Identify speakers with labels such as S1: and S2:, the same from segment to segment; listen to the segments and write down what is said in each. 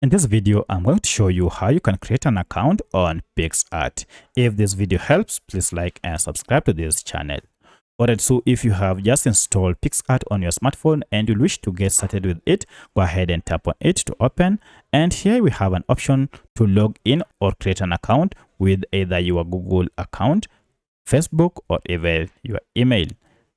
S1: In this video, I'm going to show you how you can create an account on Picsart. If this video helps, please like and subscribe to this channel. Alright, so if you have just installed Picsart on your smartphone and you wish to get started with it, go ahead and tap on it to open. And here we have an option to log in or create an account with either your Google account, Facebook, or even your email.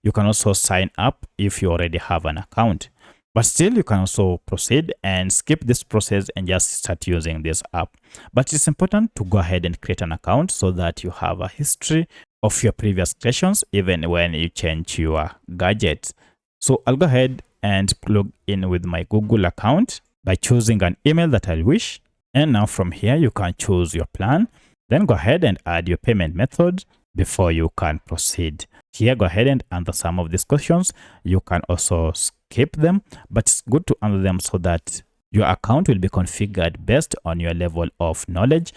S1: You can also sign up if you already have an account. But still, you can also proceed and skip this process and just start using this app. But it's important to go ahead and create an account so that you have a history of your previous creations, even when you change your gadgets. So I'll go ahead and log in with my Google account by choosing an email that I wish. And now from here, you can choose your plan. Then go ahead and add your payment method before you can proceed. Here, go ahead and answer some of these questions. You can also skip them, but it's good to answer them so that your account will be configured based on your level of knowledge.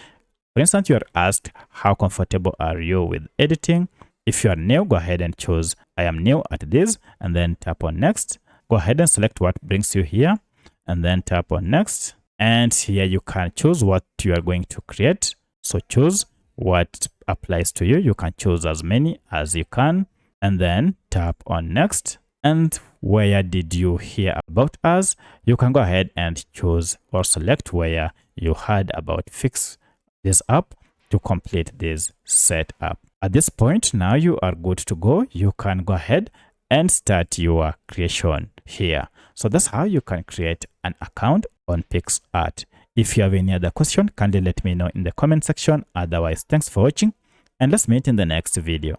S1: For instance, you are asked, how comfortable are you with editing? If you are new, go ahead and choose, I am new at this, and then tap on next. Go ahead and select what brings you here, and then tap on next. And here you can choose what you are going to create. So choose what applies to you. You can choose as many as you can, and then tap on next. And where did you hear about us? You can go ahead and choose or select where you heard about Fix this app to complete this setup. At this point, now you are good to go. You can go ahead and start your creation here. So that's how you can create an account on Picsart. If you have any other question, kindly let me know in the comment section. Otherwise, thanks for watching, and let's meet in the next video.